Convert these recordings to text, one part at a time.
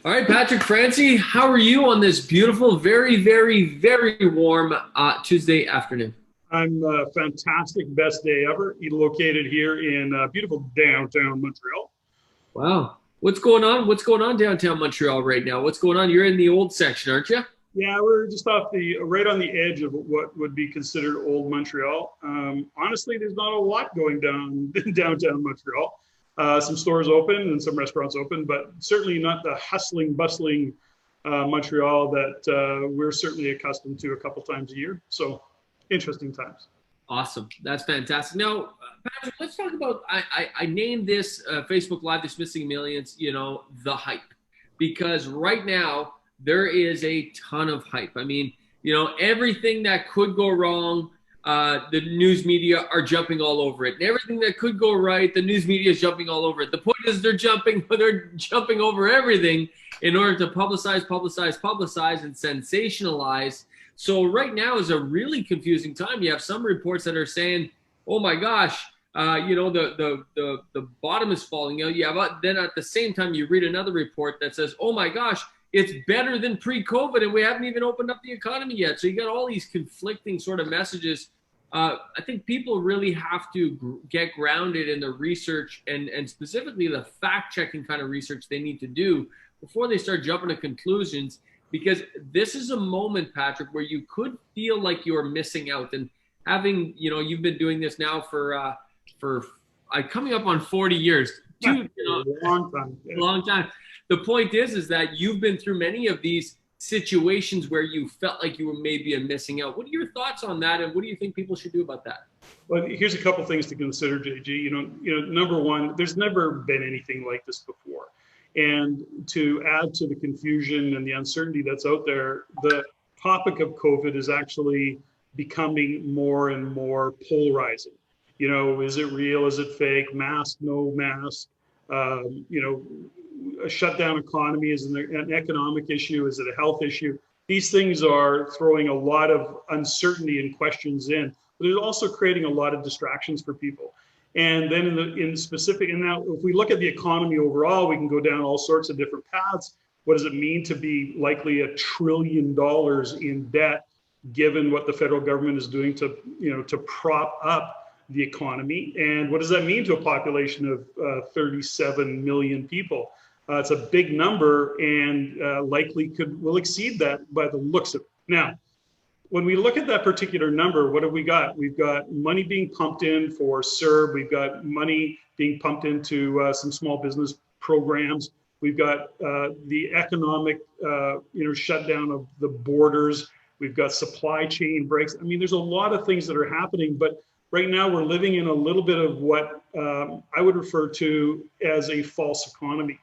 All right, Patrick Francie, how are you on this beautiful, very, very, very warm Tuesday afternoon? I'm fantastic, best day ever. Located here in beautiful downtown Montreal. Wow. What's going on? What's going on downtown Montreal right now? What's going on? You're in the old section, aren't you? Yeah, we're just off the right on the edge of what would be considered old Montreal. Honestly, there's not a lot going down in downtown Montreal. Some stores open and some restaurants open, but certainly not the hustling, bustling Montreal that we're certainly accustomed to a couple times a year. So interesting times. Awesome. That's fantastic. Now, Patrick, let's talk about. I named this Facebook Live Dismissing Millions, the hype. Because right now, there is a ton of hype. I mean, everything that could go wrong, the news media are jumping all over it. And everything that could go right, the news media is jumping all over it. The point is they're jumping over everything in order to publicize, and sensationalize. So right now is a really confusing time. You have some reports that are saying, "Oh my gosh, the bottom is falling." Then at the same time you read another report that says, "Oh my gosh, it's better than pre-COVID, and we haven't even opened up the economy yet." So you got all these conflicting sort of messages. I think people really have to get grounded in the research and specifically the fact-checking kind of research they need to do before they start jumping to conclusions. Because this is a moment, Patrick, where you could feel like you're missing out. And having, you've been doing this now for coming up on 40 years, Long time. Yeah. long time. The point is that you've been through many of these situations where you felt like you were maybe missing out. What are your thoughts on that, and what do you think people should do about that? Well, here's a couple things to consider, JG. Number one, there's never been anything like this before. And to add to the confusion and the uncertainty that's out there, the topic of COVID is actually becoming more and more polarizing. Is it real? Is it fake? Mask, no mask? A shutdown economy is an economic issue. Is it a health issue? These things are throwing a lot of uncertainty and questions in, but they're also creating a lot of distractions for people. And then and now if we look at the economy overall, we can go down all sorts of different paths. What does it mean to be likely $1 trillion in debt, given what the federal government is doing to prop up the economy? And what does that mean to a population of 37 million people? It's a big number, and likely will exceed that by the looks of it. Now, when we look at that particular number, what have we got? We've got money being pumped in for CERB. We've got money being pumped into some small business programs. We've got the economic, shutdown of the borders. We've got supply chain breaks. I mean, there's a lot of things that are happening, but right now we're living in a little bit of what I would refer to as a false economy.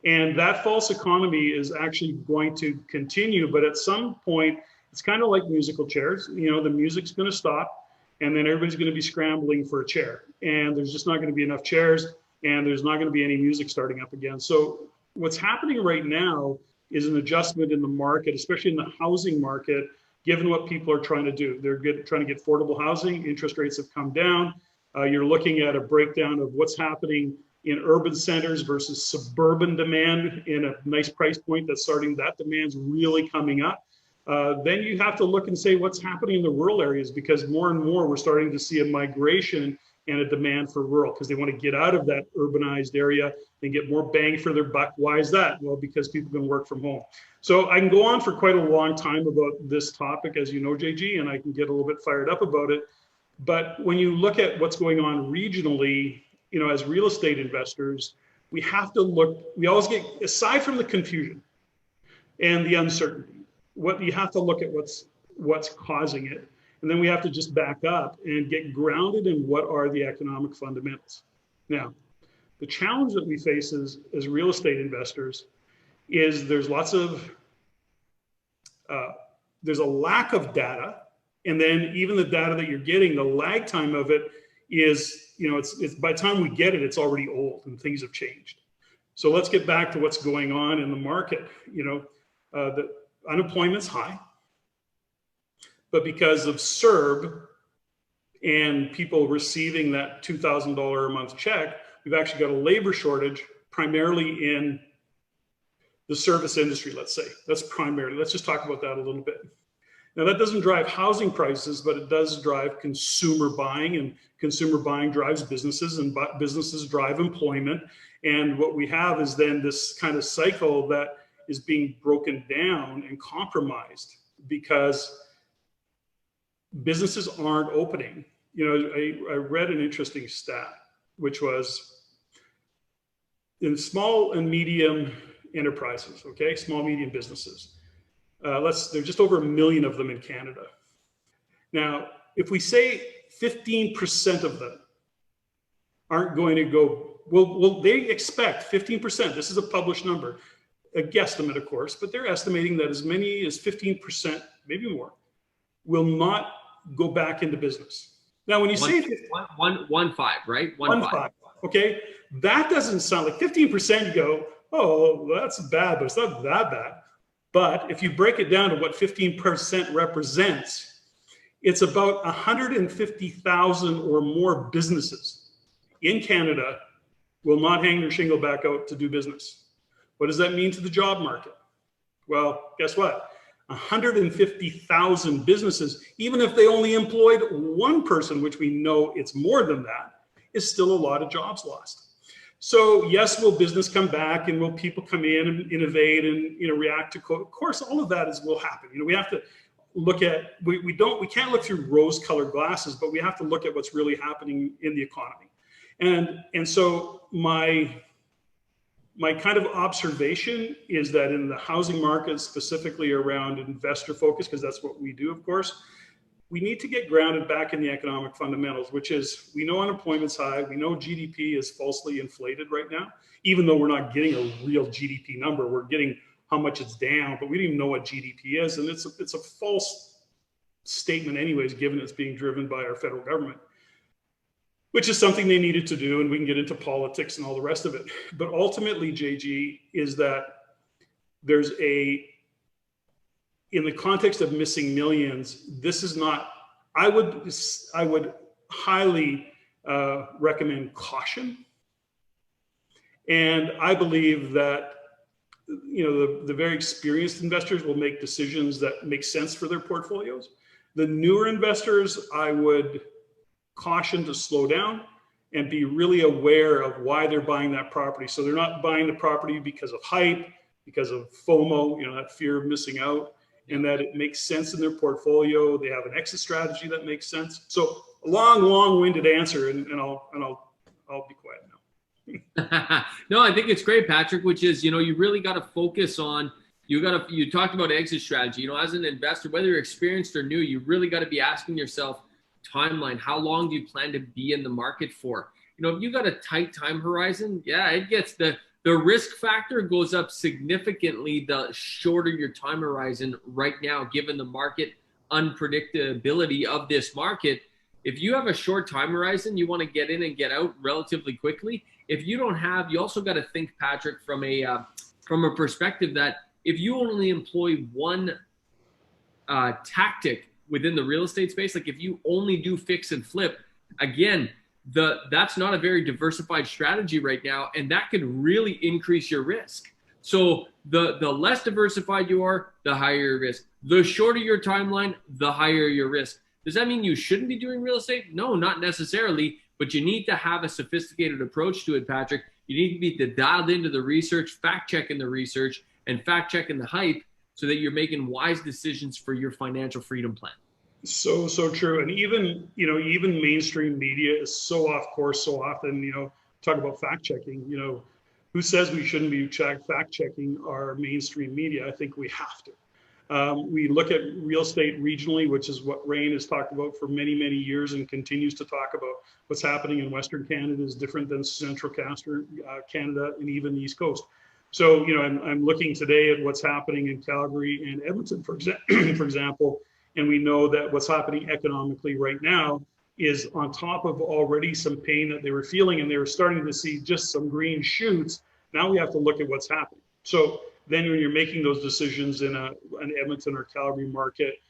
And that false economy is actually going to continue, but at some point, it's kind of like musical chairs. The music's going to stop, and then everybody's going to be scrambling for a chair. And there's just not going to be enough chairs, and there's not going to be any music starting up again. So what's happening right now is an adjustment in the market, especially in the housing market, given what people are trying to do. They're trying to get affordable housing. Interest rates have come down. You're looking at a breakdown of what's happening in urban centers versus suburban demand in a nice price point that demand's really coming up. Then you have to look and say what's happening in the rural areas, because more and more we're starting to see a migration and a demand for rural, because they want to get out of that urbanized area and get more bang for their buck. Why is that? Well, because people can work from home. So I can go on for quite a long time about this topic, as you know, JG, and I can get a little bit fired up about it. But when you look at what's going on regionally, as real estate investors, we have to look, we always get, aside from the confusion and the uncertainty, you have to look at what's causing it. And then we have to just back up and get grounded in what are the economic fundamentals. Now, the challenge that we face as real estate investors is there's a lack of data. And then even the data that you're getting, the lag time of it is, it's by the time we get it, it's already old and things have changed. So let's get back to what's going on in the market. The unemployment's high, but because of CERB and people receiving that $2,000 a month check, we've actually got a labor shortage, primarily in the service industry, let's say. That's primarily, let's just talk about that a little bit. Now, that doesn't drive housing prices, but it does drive consumer buying, and consumer buying drives businesses, and businesses drive employment. And what we have is then this kind of cycle that is being broken down and compromised because businesses aren't opening. You know, I read an interesting stat, which was in small and medium enterprises, okay, small, medium businesses. There's just over 1 million of them in Canada. Now, if we say 15% of them aren't going to go, well, they expect 15%, this is a published number, a guesstimate, of course, but they're estimating that as many as 15%, maybe more, will not go back into business. Now, when you say 1.5, right? 1.5, okay, that doesn't sound like 15%. You go, oh, that's bad, but it's not that bad. But if you break it down to what 15% represents, it's about 150,000 or more businesses in Canada will not hang their shingle back out to do business. What does that mean to the job market? Well, guess what? 150,000 businesses, even if they only employed one person, which we know it's more than that, is still a lot of jobs lost. So yes, will business come back, and will people come in and innovate and react to COVID? Of course, all of that will happen. We have to look at we can't look through rose-colored glasses, but we have to look at what's really happening in the economy. And so my kind of observation is that in the housing market, specifically around investor focus, because that's what we do, of course, we need to get grounded back in the economic fundamentals, which is, we know unemployment's high, we know GDP is falsely inflated right now, even though we're not getting a real GDP number, we're getting how much it's down, but we don't even know what GDP is, and it's a false statement anyways, given it's being driven by our federal government, which is something they needed to do, and we can get into politics and all the rest of it. But ultimately, JG, is that there's in the context of missing millions, this is not, I would highly recommend caution. And I believe that, the very experienced investors will make decisions that make sense for their portfolios. The newer investors, I would caution to slow down and be really aware of why they're buying that property. So they're not buying the property because of hype, because of FOMO, that fear of missing out, and that it makes sense in their portfolio. They have an exit strategy that makes sense. So a long-winded answer, and I'll be quiet now. No, I think it's great, Patrick, which is, you really got to focus on, you talked about exit strategy, as an investor, whether you're experienced or new, you really got to be asking yourself, timeline, how long do you plan to be in the market for? If you got a tight time horizon, yeah, it gets the risk factor goes up significantly the shorter your time horizon right now, given the market unpredictability of this market. If you have a short time horizon, you want to get in and get out relatively quickly. If you don't have, you also got to think, Patrick, from a perspective that if you only employ one tactic within the real estate space, like if you only do fix and flip, again, that's not a very diversified strategy right now, and that could really increase your risk. So the less diversified you are, the higher your risk. The shorter your timeline, the higher your risk. Does that mean you shouldn't be doing real estate? No, not necessarily, but you need to have a sophisticated approach to it, Patrick. You need to be dialed into the research, fact-checking the research, and fact-checking the hype so that you're making wise decisions for your financial freedom plan. So true. And even mainstream media is so off course so often. Talk about fact checking, who says we shouldn't be fact checking our mainstream media? I think we have to. We look at real estate regionally, which is what Rain has talked about for many, many years and continues to talk about. What's happening in Western Canada is different than Central Canada and even the East Coast. So, I'm looking today at what's happening in Calgary and Edmonton, for example. And we know that what's happening economically right now is on top of already some pain that they were feeling, and they were starting to see just some green shoots. Now we have to look at what's happening. So then when you're making those decisions in an Edmonton or Calgary market,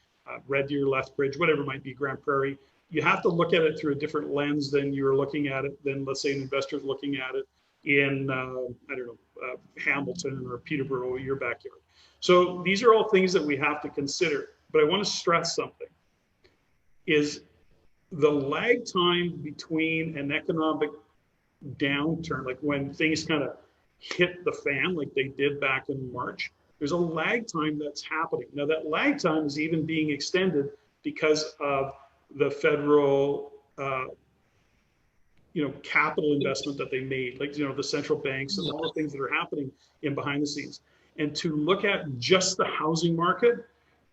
Red Deer, Lethbridge, whatever it might be, Grand Prairie, you have to look at it through a different lens than you're looking at it, than let's say an investor's looking at it in I don't know, Hamilton or Peterborough, your backyard. So these are all things that we have to consider. But I want to stress something: is the lag time between an economic downturn, like when things kind of hit the fan, like they did back in March, there's a lag time that's happening. Now, that lag time is even being extended because of the federal, capital investment that they made, like, the central banks and all the things that are happening in behind the scenes. And to look at just the housing market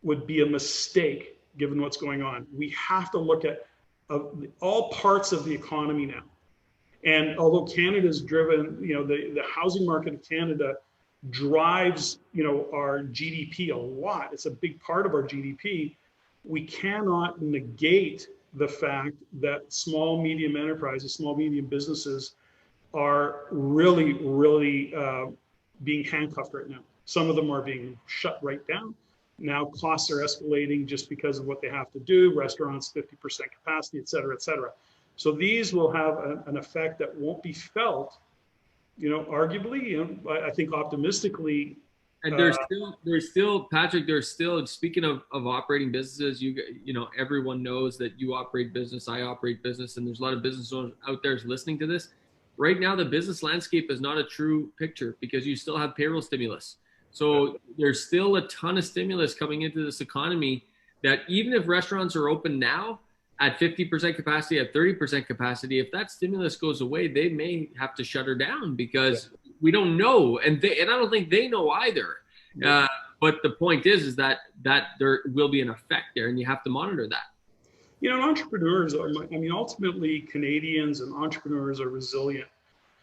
would be a mistake given what's going on. We have to look at all parts of the economy now. And although Canada's driven, the housing market of Canada drives, our GDP a lot. It's a big part of our GDP. We cannot negate the fact that small, medium enterprises, small, medium businesses are really, really being handcuffed right now. Some of them are being shut right down. Now costs are escalating just because of what they have to do. Restaurants, 50% capacity, et cetera, et cetera. So these will have an effect that won't be felt, arguably, I think optimistically. And there's still, Patrick, speaking of operating businesses, everyone knows that you operate business, I operate business, and there's a lot of business owners out there listening to this. Right now, the business landscape is not a true picture because you still have payroll stimulus. So there's still a ton of stimulus coming into this economy that even if restaurants are open now at 50% capacity, at 30% capacity, if that stimulus goes away, they may have to shutter down because we don't know. And I don't think they know either. But the point is that there will be an effect there and you have to monitor that. Entrepreneurs ultimately Canadians and entrepreneurs are resilient.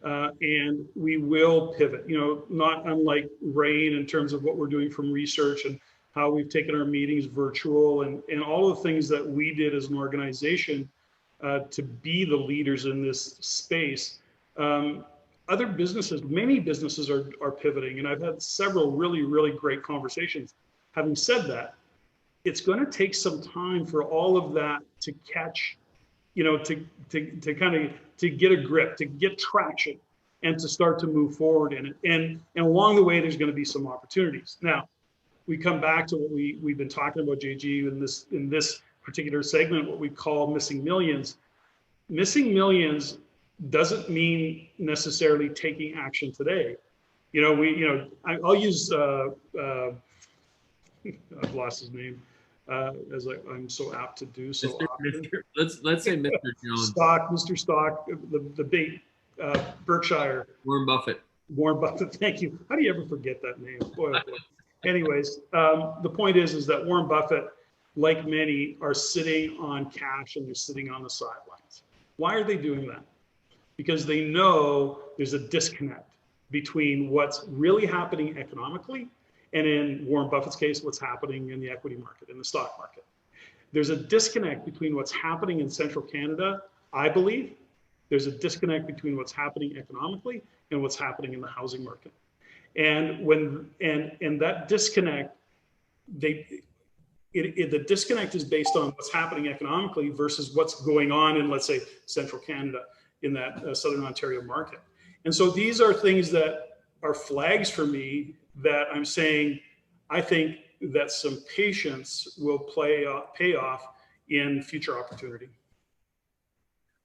And we will pivot, not unlike RAIN in terms of what we're doing from research and how we've taken our meetings virtual and all the things that we did as an organization to be the leaders in this space. Other businesses, many businesses are pivoting, and I've had several really, really great conversations. Having said that, it's going to take some time for all of that to catch, to get a grip, to get traction, and to start to move forward in it. And along the way, there's going to be some opportunities. Now, we come back to what we've been talking about, JG, in this particular segment, what we call missing millions. Missing millions doesn't mean necessarily taking action today. I'll use I've lost his name. As I'm so apt to do so. Let's say Mr. Jones. Mr. Stock, the big Berkshire. Warren Buffett. Warren Buffett. Thank you. How do you ever forget that name? Boy, oh boy. Anyways, the point is that Warren Buffett, like many, are sitting on cash and they're sitting on the sidelines. Why are they doing that? Because they know there's a disconnect between what's really happening economically and, in Warren Buffett's case, what's happening in the equity market, in the stock market. There's a disconnect between what's happening in central Canada, I believe. There's a disconnect between what's happening economically and what's happening in the housing market. And that disconnect, the disconnect is based on what's happening economically versus what's going on in, let's say, central Canada, in that Southern Ontario market. And so these are things that are flags for me that I'm saying, I think that some patience will pay off in future opportunity.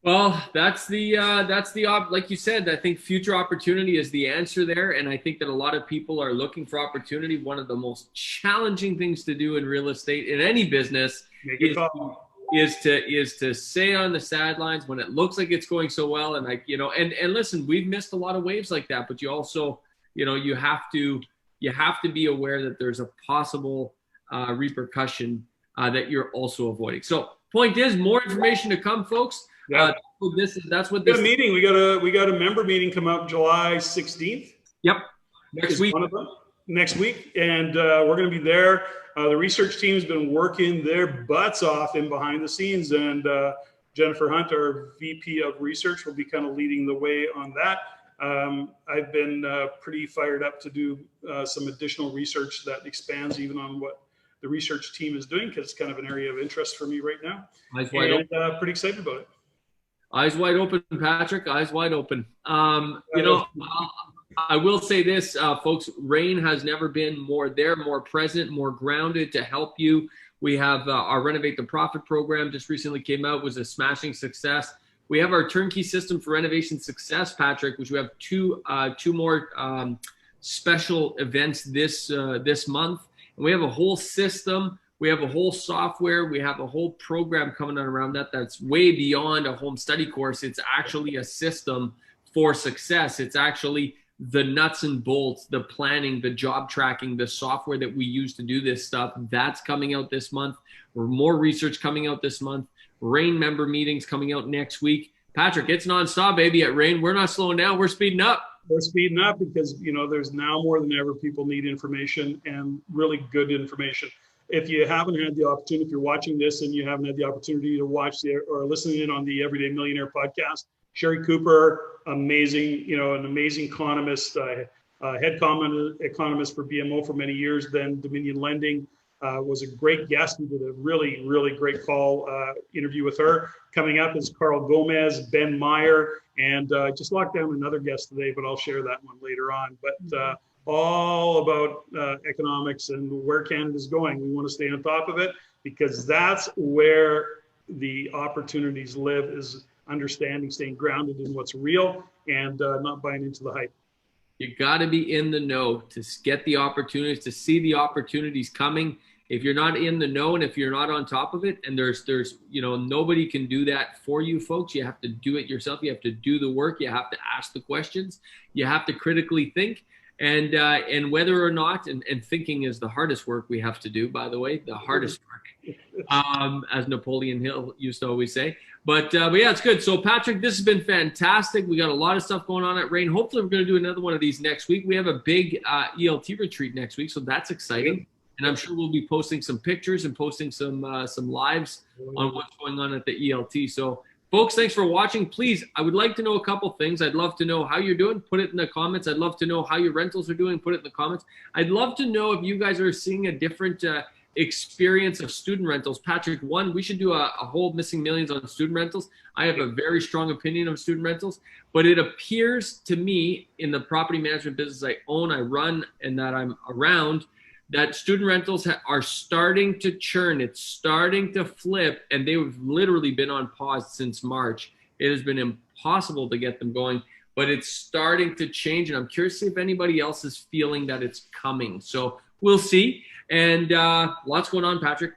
Well, that's like you said, I think future opportunity is the answer there. And I think that a lot of people are looking for opportunity. One of the most challenging things to do in real estate, in any business, is to stay on the sidelines when it looks like it's going so well. And and listen, we've missed a lot of waves like that, but you also, you have to be aware that there's a possible repercussion that you're also avoiding. So point is, more information to come, folks. Yeah. That's what this meeting. We got a member meeting come up July 16th. Yep. Next week. Next week. And we're going to be there. The research team has been working their butts off in behind the scenes. And Jennifer Hunt, our VP of research, will be kind of leading the way on that. I've been pretty fired up to do some additional research that expands even on what the research team is doing, because it's kind of an area of interest for me right now. And pretty excited about it. Eyes wide open, Patrick. Eyes wide open. I will say this, folks. Rain has never been more there, more present, more grounded to help you. We have our Renovate the Profit program just recently came out, was a smashing success. We have our turnkey system for renovation success, Patrick, which we have two more special events this month. And we have a whole system. We have a whole software. We have a whole program coming on around that that's way beyond a home study course. It's actually a system for success. It's actually the nuts and bolts, the planning, the job tracking, the software that we use to do this stuff. That's coming out this month. More research coming out this month. Rain member meetings coming out next week. Patrick, it's nonstop, baby, at Rain. We're not slowing down. We're speeding up. We're speeding up because, there's now more than ever people need information, and really good information. If you haven't had the opportunity, if you're watching this and you haven't had the opportunity to watch or listen in on the Everyday Millionaire podcast, Sherry Cooper, amazing, an amazing economist, head economist for BMO for many years, then Dominion Lending, was a great guest. We did a really, really great call interview with her. Coming up is Carl Gomez, Ben Meyer, and just locked down another guest today, but I'll share that one later on. But all about economics and where Canada's going. We want to stay on top of it because that's where the opportunities live, is understanding, staying grounded in what's real, and not buying into the hype. You got to be in the know to get the opportunities, to see the opportunities coming. If you're not in the know and if you're not on top of it, and there's nobody can do that for you, folks. You have to do it yourself. You have to do the work. You have to ask the questions. You have to critically think. And whether or not, and thinking is the hardest work we have to do, by the way, the hardest work, as Napoleon Hill used to always say. But yeah, it's good. So Patrick, this has been fantastic. We got a lot of stuff going on at Rain. Hopefully we're going to do another one of these next week. We have a big ELT retreat next week, so that's exciting. And I'm sure we'll be posting some pictures and posting some lives on what's going on at the ELT. So folks, thanks for watching. Please, I would like to know a couple things. I'd love to know how you're doing. Put it in the comments. I'd love to know how your rentals are doing. Put it in the comments. I'd love to know if you guys are seeing a different experience of student rentals. Patrick, one, we should do a whole Missing Millions on student rentals. I have a very strong opinion of student rentals, but it appears to me in the property management business I own, I run, and that I'm around, that student rentals are starting to churn. It's starting to flip, and they've literally been on pause since March. It has been impossible to get them going, but it's starting to change, and I'm curious to see if anybody else is feeling that it's coming. So we'll see. And lots going on, Patrick.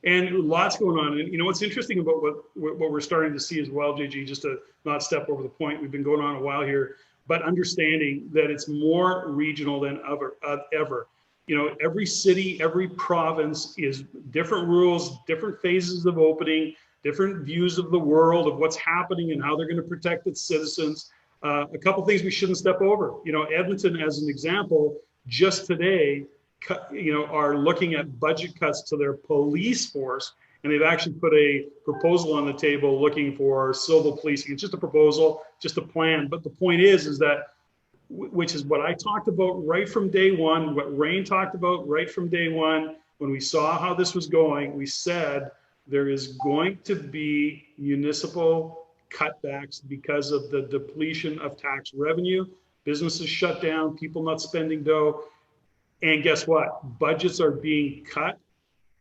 And lots going on. And what's interesting about what we're starting to see as well, JG, just to not step over the point, we've been going on a while here, but understanding that it's more regional than ever. Every city, every province is different rules, different phases of opening, different views of the world, of what's happening and how they're going to protect its citizens. A couple things we shouldn't step over. Edmonton, as an example, just today, are looking at budget cuts to their police force, and they've actually put a proposal on the table looking for civil policing. It's just a proposal, just a plan. But the point is that, which is what I talked about right from day one, what Rain talked about right from day one, when we saw how this was going, we said there is going to be municipal cutbacks because of the depletion of tax revenue, businesses shut down, people not spending dough. And guess what? Budgets are being cut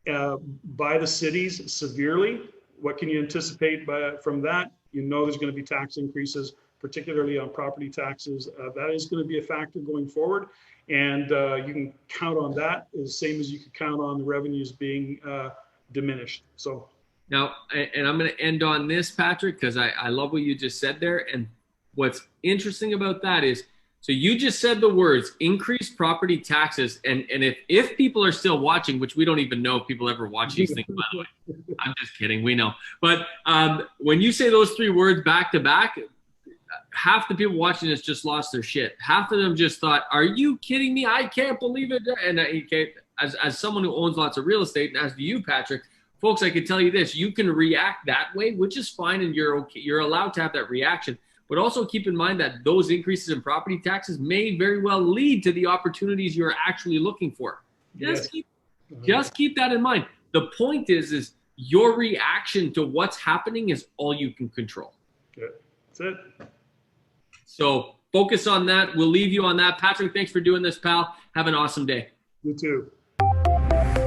by the cities severely. What can you anticipate from that? There's going to be tax increases, particularly on property taxes. That is going to be a factor going forward. And you can count on that the same as you could count on the revenues being diminished. So now, and I'm going to end on this, Patrick, because I love what you just said there. And what's interesting about that is, so you just said the words, increase property taxes. And if people are still watching, which we don't even know if people ever watch these things, by the way, I'm just kidding, we know. But when you say those three words back to back, half the people watching this just lost their shit. Half of them just thought, are you kidding me? I can't believe it. And as someone who owns lots of real estate, and as do you, Patrick, folks, I can tell you this, you can react that way, which is fine, and you're okay. You're allowed to have that reaction. But also keep in mind that those increases in property taxes may very well lead to the opportunities you're actually looking for. Just keep that in mind. The point is your reaction to what's happening is all you can control. Good. That's it. So focus on that. We'll leave you on that. Patrick, thanks for doing this, pal. Have an awesome day. You too.